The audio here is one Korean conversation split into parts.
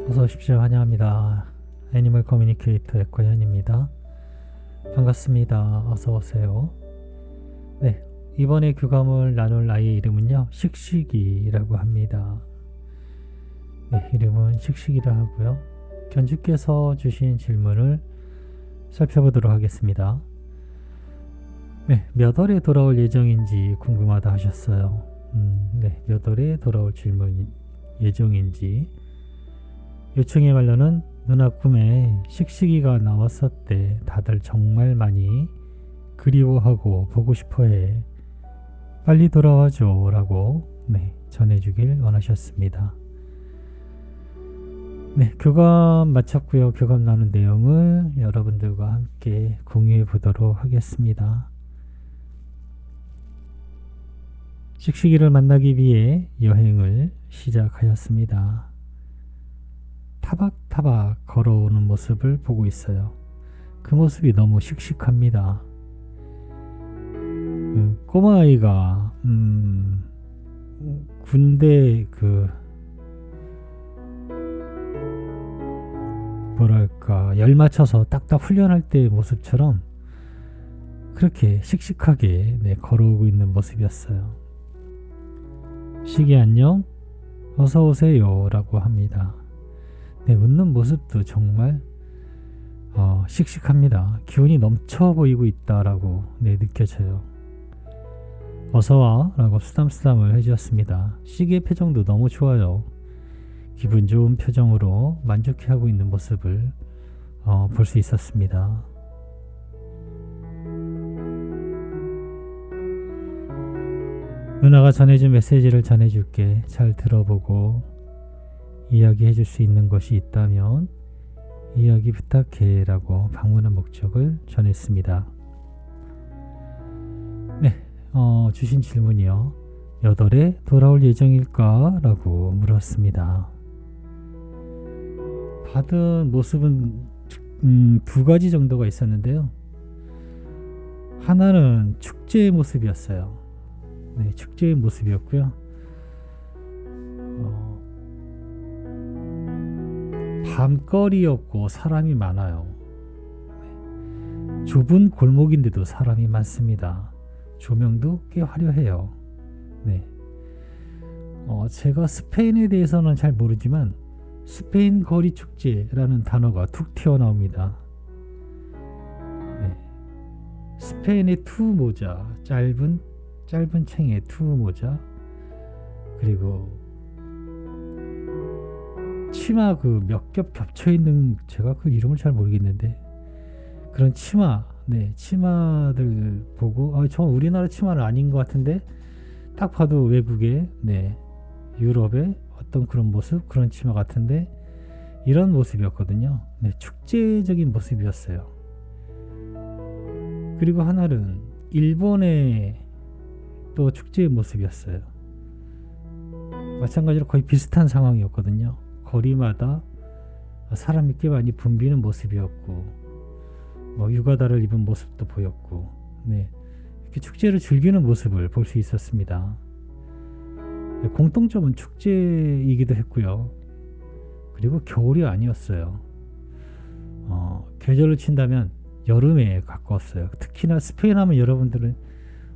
어서 오십시오. 환영합니다. 애니멀 커뮤니케이터 에코현입니다. 반갑습니다. 어서 오세요. 네, 이번에 교감을 나눌 아이의 이름은요, 씩씩이라고 합니다. 네, 이름은 씩씩이라 하고요. 견주께서 주신 질문을 살펴보도록 하겠습니다. 네, 몇 월에 돌아올 예정인지 궁금하다 하셨어요. 네, 몇 월에 돌아올 질문 예정인지. 요청의 말로는 누나 꿈에 씩씩이가 나왔었대. 다들 정말 많이 그리워하고 보고 싶어해. 빨리 돌아와줘 라고 전해주길 원하셨습니다. 네, 교감 마쳤고요. 교감 나눈 내용을 여러분들과 함께 공유해 보도록 하겠습니다. 씩씩이를 만나기 위해 여행을 시작하였습니다. 타박타박 걸어오는 모습을 보고 있어요. 그 모습이 너무 씩씩합니다. 꼬마아이가 군대 열 맞춰서 딱딱 훈련할 때의 모습처럼 그렇게 씩씩하게 걸어오고 있는 모습이었어요. 시기 안녕, 어서 오세요 라고 합니다. 웃는 모습도 정말 씩씩합니다. 기운이 넘쳐 보이고 있다라고 느껴져요. 어서와 라고 쓰담쓰담을 해주었습니다. 시기의 표정도 너무 좋아요. 기분 좋은 표정으로 만족해하고 있는 모습을 볼 수 있었습니다. 누나가 전해준 메시지를 전해줄게. 잘 들어보고 이야기해 줄 수 있는 것이 있다면 이야기 부탁해 라고 방문한 목적을 전했습니다. 네, 주신 질문이요. 몇 월에 돌아올 예정일까? 라고 물었습니다. 받은 모습은 두 가지 정도가 있었는데요. 하나는 축제의 모습이었어요. 네, 축제의 모습이었고요. 밤거리였고 사람이 많아요. 좁은 골목인데도 사람이 많습니다. 조명도 꽤 화려해요. 네. 제가 스페인에 대해서는 잘 모르지만 스페인 거리 축제라는 단어가 툭 튀어나옵니다. 네. 스페인의 투 모자, 짧은 챙의 투 모자, 그리고 치마 몇 겹 겹쳐 있는, 제가 그 이름을 잘 모르겠는데 그런 치마들 보고 저 우리나라 치마는 아닌 것 같은데 딱 봐도 외국의 유럽의 어떤 그런 모습, 그런 치마 같은데 이런 모습이었거든요. 축제적인 모습이었어요. 그리고 하나는 일본의 또 축제의 모습이었어요. 마찬가지로 거의 비슷한 상황이었거든요. 거리마다 사람이 꽤 많이 붐비는 모습이었고,浴衣를 입은 모습도 보였고, 이렇게 축제를 즐기는 모습을 볼 수 있었습니다. 공통점은 축제이기도 했고요. 그리고 겨울이 아니었어요. 계절을 친다면 여름에 가까웠어요. 특히나 스페인 하면 여러분들은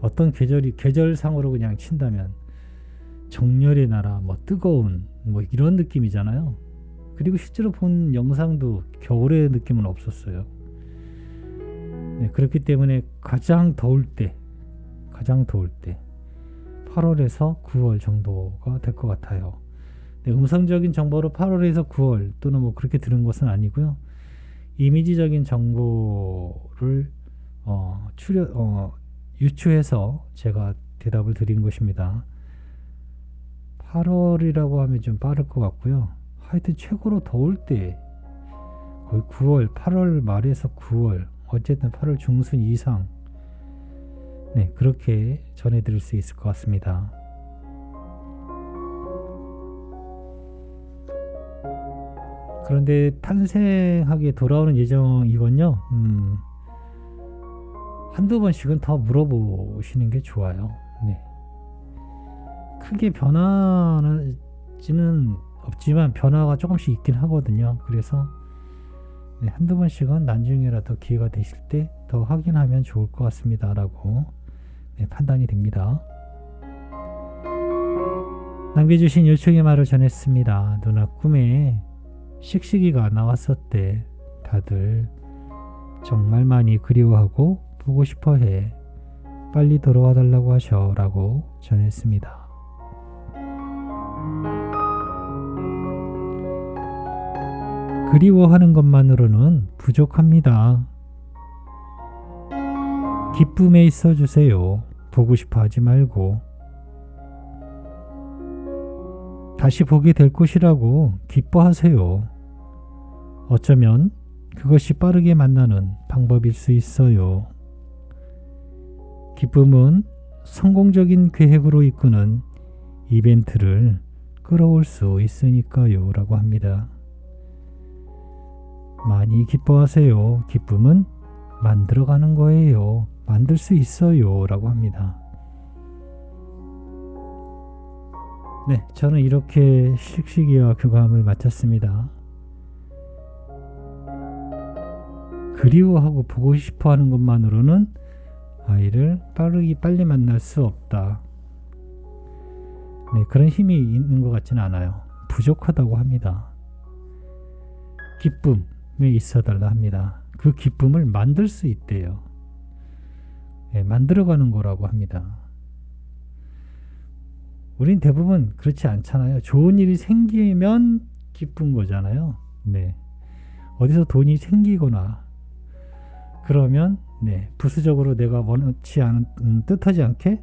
어떤 계절상으로 그냥 친다면 정열의 나라, 뜨거운 이런 느낌이잖아요. 그리고 실제로 본 영상도 겨울의 느낌은 없었어요. 그렇기 때문에 가장 더울 때 8월에서 9월 정도가 될 것 같아요. 음성적인 정보로 8월에서 9월 또는 그렇게 들은 것은 아니고요. 이미지적인 정보를 유추해서 제가 대답을 드린 것입니다. 8월이라고 하면 좀 빠를 것 같고요. 하여튼 최고로 더울 때 거의 9월, 8월 말에서 9월, 어쨌든 8월 중순 이상, 그렇게 전해드릴 수 있을 것 같습니다. 그런데 탄생하게 돌아오는 예정이건요, 한두 번씩은 더 물어보시는 게 좋아요. 크게 변하지는 없지만 변화가 조금씩 있긴 하거든요. 그래서 네, 한두 번씩은 나중에라도 기회가 되실 때 더 확인하면 좋을 것 같습니다 라고 네, 판단이 됩니다. 남겨주신 요청의 말을 전했습니다. 누나 꿈에 씩씩이가 나왔었대. 다들 정말 많이 그리워하고 보고 싶어해. 빨리 돌아와 달라고 하셔 라고 전했습니다. 그리워하는 것만으로는 부족합니다. 기쁨에 있어 주세요. 보고 싶어 하지 말고. 다시 보게 될 것이라고 기뻐하세요. 어쩌면 그것이 빠르게 만나는 방법일 수 있어요. 기쁨은 성공적인 계획으로 이끄는 이벤트를 끌어올 수 있으니까요 라고 합니다. 많이 기뻐하세요. 기쁨은 만들어가는 거예요. 만들 수 있어요 라고 합니다. 네, 저는 이렇게 씩씩이와 교감을 마쳤습니다. 그리워하고 보고 싶어 하는 것만으로는 아이를 빨리 만날 수 없다. 네, 그런 힘이 있는 것 같지는 않아요. 부족하다고 합니다. 기쁨에 있어 달라 합니다. 그 기쁨을 만들 수 있대요. 네, 만들어가는 거라고 합니다. 우린 대부분 그렇지 않잖아요. 좋은 일이 생기면 기쁜 거잖아요. 네. 어디서 돈이 생기거나 그러면 네, 부수적으로 내가 원치 않은 뜻하지 않게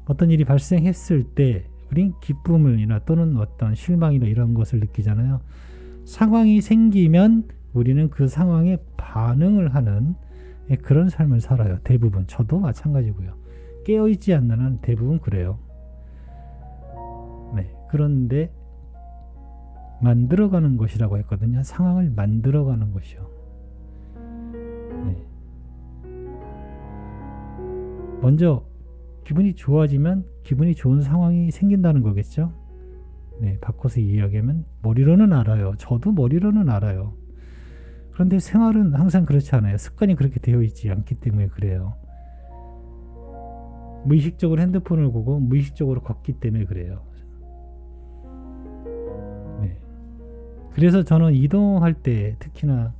어떤 일이 발생했을 때 우린 기쁨을이나 또는 어떤 실망이나 이런 것을 느끼잖아요. 상황이 생기면 우리는 그 상황에 반응을 하는 그런 삶을 살아요. 대부분. 저도 마찬가지고요. 깨어있지 않는 한 대부분 그래요. 네, 그런데 만들어가는 것이라고 했거든요. 상황을 만들어가는 것이요. 네. 먼저 기분이 좋아지면 기분이 좋은 상황이 생긴다는 거겠죠. 네, 바꿔서 이야기하면 머리로는 알아요. 저도 머리로는 알아요. 그런데 생활은 항상 그렇지 않아요. 습관이 그렇게 되어 있지 않기 때문에 그래요. 무의식적으로 핸드폰을 보고 무의식적으로 걷기 때문에 그래요. 네. 그래서 저는 이동할 때 특히나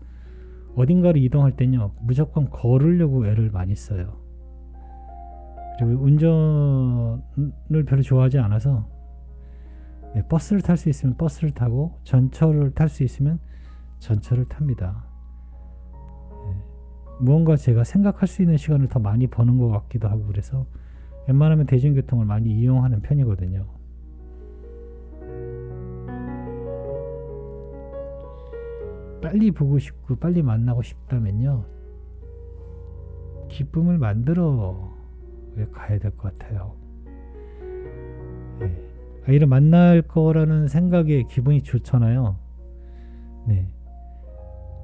어딘가를 이동할 때는요 무조건 걸으려고 애를 많이 써요. 그리고 운전을 별로 좋아하지 않아서 네, 버스를 탈 수 있으면 버스를 타고 전철을 탈 수 있으면 전철을 탑니다. 네. 무언가 제가 생각할 수 있는 시간을 더 많이 버는 것 같기도 하고 그래서 웬만하면 대중교통을 많이 이용하는 편이거든요. 빨리 보고 싶고 빨리 만나고 싶다면요 기쁨을 만들어 가야 될 것 같아요. 네. 아이를 만날 거라는 생각에 기분이 좋잖아요. 네.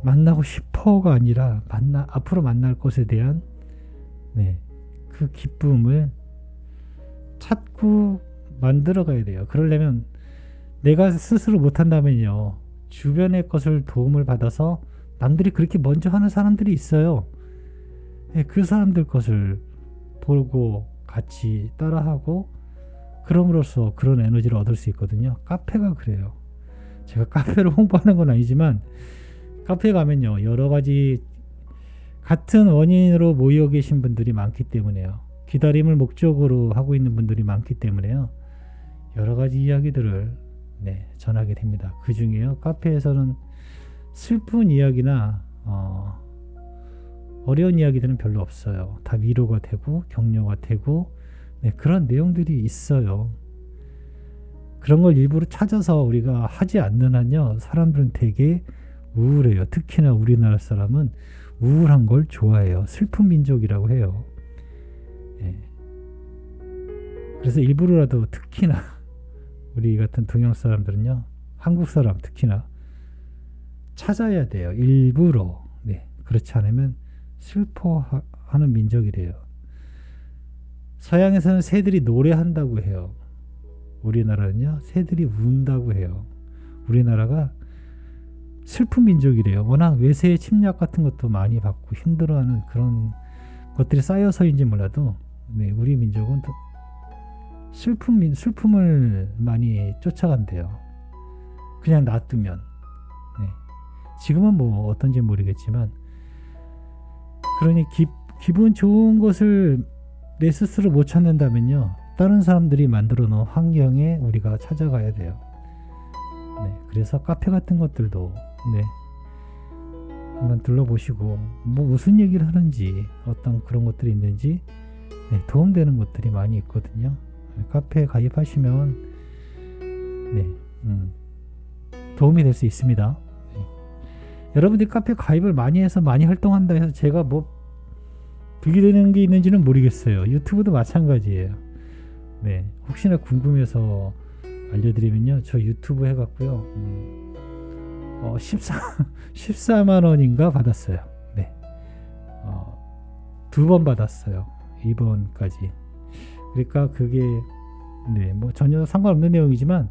만나고 싶어가 아니라 앞으로 만날 것에 대한 네, 그 기쁨을 찾고 만들어 가야 돼요. 그러려면 내가 스스로 못한다면요 주변의 것을 도움을 받아서 남들이 그렇게 먼저 하는 사람들이 있어요. 네, 그 사람들 것을 보고 같이 따라하고 그럼으로써 그런 에너지를 얻을 수 있거든요. 카페가 그래요. 제가 카페를 홍보하는 건 아니지만 카페에 가면요 여러 가지 같은 원인으로 모여 계신 분들이 많기 때문에요. 기다림을 목적으로 하고 있는 분들이 많기 때문에요. 여러 가지 이야기들을 네, 전하게 됩니다. 그 중에요 카페에서는 슬픈 이야기나 어려운 이야기들은 별로 없어요. 다 위로가 되고 격려가 되고 네, 그런 내용들이 있어요. 그런 걸 일부러 찾아서 우리가 하지 않는 한요 사람들은 되게 우울해요. 특히나 우리나라 사람은 우울한 걸 좋아해요. 슬픈 민족이라고 해요. 네. 그래서 일부러라도 특히나 우리 같은 동양 사람들은요 한국 사람 특히나 찾아야 돼요. 일부러. 네. 그렇지 않으면 슬퍼하는 민족이래요. 서양에서는 새들이 노래한다고 해요. 우리나라는요 새들이 운다고 해요. 우리나라가 슬픈 민족이래요. 워낙 외세의 침략 같은 것도 많이 받고 힘들어하는 그런 것들이 쌓여서인지 몰라도 네, 우리 민족은 슬픔을 많이 쫓아간대요. 그냥 놔두면. 네. 지금은 뭐 어떤지 모르겠지만 그러니 기분 좋은 것을 내 스스로 못 찾는다면요 다른 사람들이 만들어 놓은 환경에 우리가 찾아가야 돼요. 네, 그래서 카페 같은 것들도 네, 한번 둘러보시고 뭐 무슨 얘기를 하는지 어떤 그런 것들이 있는지 네, 도움되는 것들이 많이 있거든요. 카페에 가입하시면 네, 도움이 될 수 있습니다. 네. 여러분들이 카페 가입을 많이 해서 많이 활동한다 해서 제가 뭐 득이 되는 게 있는지는 모르겠어요. 유튜브도 마찬가지예요. 네, 혹시나 궁금해서 알려드리면요, 저 유튜브 해갖고요, 14만 원인가 받았어요. 네, 2번 받았어요. 이번까지. 그러니까 그게 네, 뭐 전혀 상관없는 내용이지만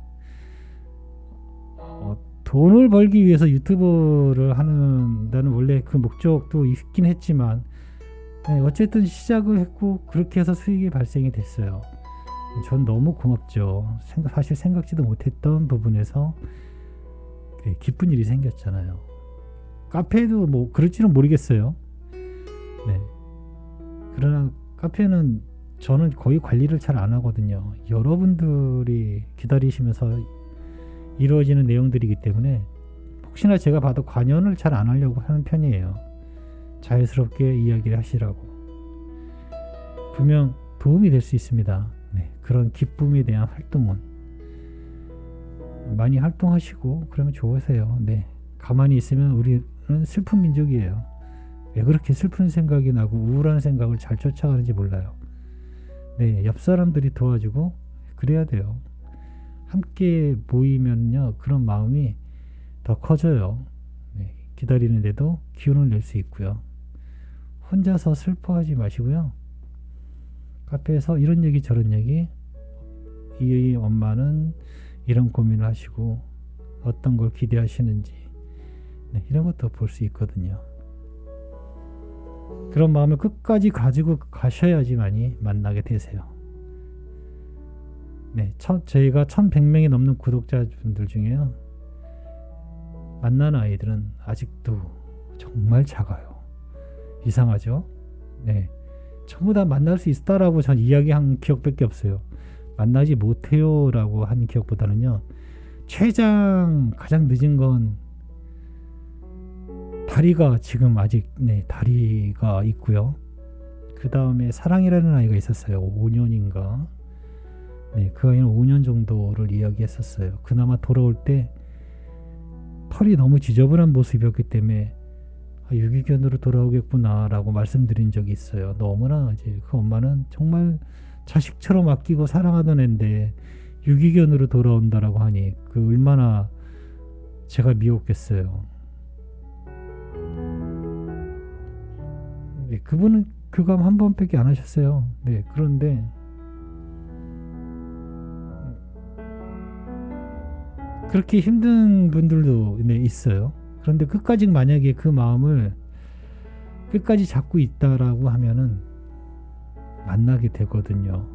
돈을 벌기 위해서 유튜브를 한다는 원래 그 목적도 있긴 했지만 네, 어쨌든 시작을 했고 그렇게 해서 수익이 발생이 됐어요. 전 너무 고맙죠. 사실 생각지도 못했던 부분에서 기쁜 일이 생겼잖아요. 카페도 뭐 그럴지는 모르겠어요. 네. 그러나 카페는 저는 거의 관리를 잘 안 하거든요. 여러분들이 기다리시면서 이루어지는 내용들이기 때문에 혹시나 제가 봐도 관여를 잘 안 하려고 하는 편이에요. 자연스럽게 이야기를 하시라고. 분명 도움이 될 수 있습니다. 네, 그런 기쁨에 대한 활동은 많이 활동하시고 그러면 좋으세요. 네, 가만히 있으면 우리는 슬픈 민족이에요. 왜 그렇게 슬픈 생각이 나고 우울한 생각을 잘 쫓아가는지 몰라요. 네, 옆 사람들이 도와주고 그래야 돼요. 함께 모이면요 그런 마음이 더 커져요. 네, 기다리는데도 기운을 낼 수 있고요. 혼자서 슬퍼하지 마시고요. 카페에서 이런 얘기 저런 얘기, 이 엄마는 이런 고민을 하시고 어떤 걸 기대하시는지 네, 이런 것도 볼 수 있거든요. 그런 마음을 끝까지 가지고 가셔야지만이 만나게 되세요. 네, 저희가 1100명이 넘는 구독자분들 중에요, 만나는 아이들은 아직도 정말 작아요. 이상하죠? 네, 전부 다 만날 수 있다라고 전 이야기한 기억밖에 없어요. 만나지 못해요 라고 한 기억보다는요, 가장 늦은 건 다리가 지금 아직 네, 다리가 있고요. 그 다음에 사랑이라는 아이가 있었어요. 5년인가. 네, 그 아이는 5년 정도를 이야기했었어요. 그나마 돌아올 때 털이 너무 지저분한 모습이었기 때문에 유기견으로 돌아오겠구나 라고 말씀드린 적이 있어요. 너무나 이제 그 엄마는 정말 자식처럼 아끼고 사랑하던 애인데 유기견으로 돌아온다라고 하니 그 얼마나 제가 미웠겠어요. 네, 그분은 교감 한 번밖에 안 하셨어요. 네, 그런데 그렇게 힘든 분들도 네, 있어요. 그런데 끝까지 만약에 그 마음을 끝까지 잡고 있다라고 하면은 만나게 되거든요.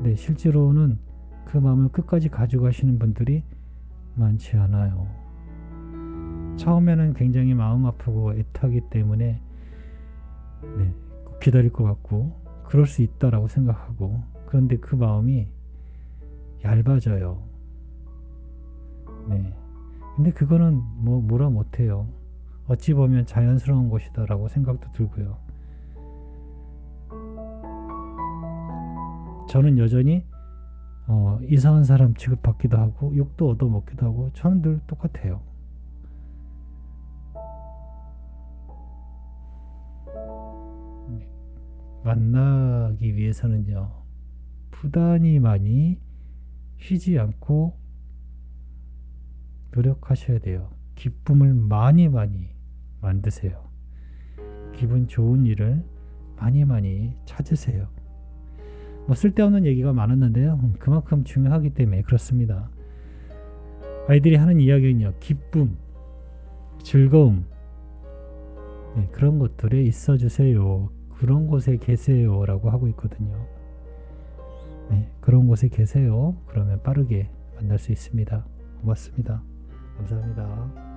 네, 실제로는 그 마음을 끝까지 가져가시는 분들이 많지 않아요. 처음에는 굉장히 마음 아프고 애타기 때문에 네, 기다릴 것 같고 그럴 수 있다라고 생각하고, 그런데 그 마음이 얇아져요. 네. 근데 그거는 뭐라 못해요. 어찌 보면 자연스러운 것이다라고 생각도 들고요. 저는 여전히 이상한 사람 취급받기도 하고 욕도 얻어먹기도 하고 저는 늘 똑같아요. 만나기 위해서는요, 부단히 많이 쉬지 않고 노력하셔야 돼요. 기쁨을 많이 만드세요. 기분 좋은 일을 많이 찾으세요. 뭐 쓸데없는 얘기가 많았는데요. 그만큼 중요하기 때문에 그렇습니다. 아이들이 하는 이야기는요, 기쁨, 즐거움, 네, 그런 것들에 있어 주세요. 그런 곳에 계세요 라고 하고 있거든요. 네, 그런 곳에 계세요. 그러면 빠르게 만날 수 있습니다. 고맙습니다. 감사합니다.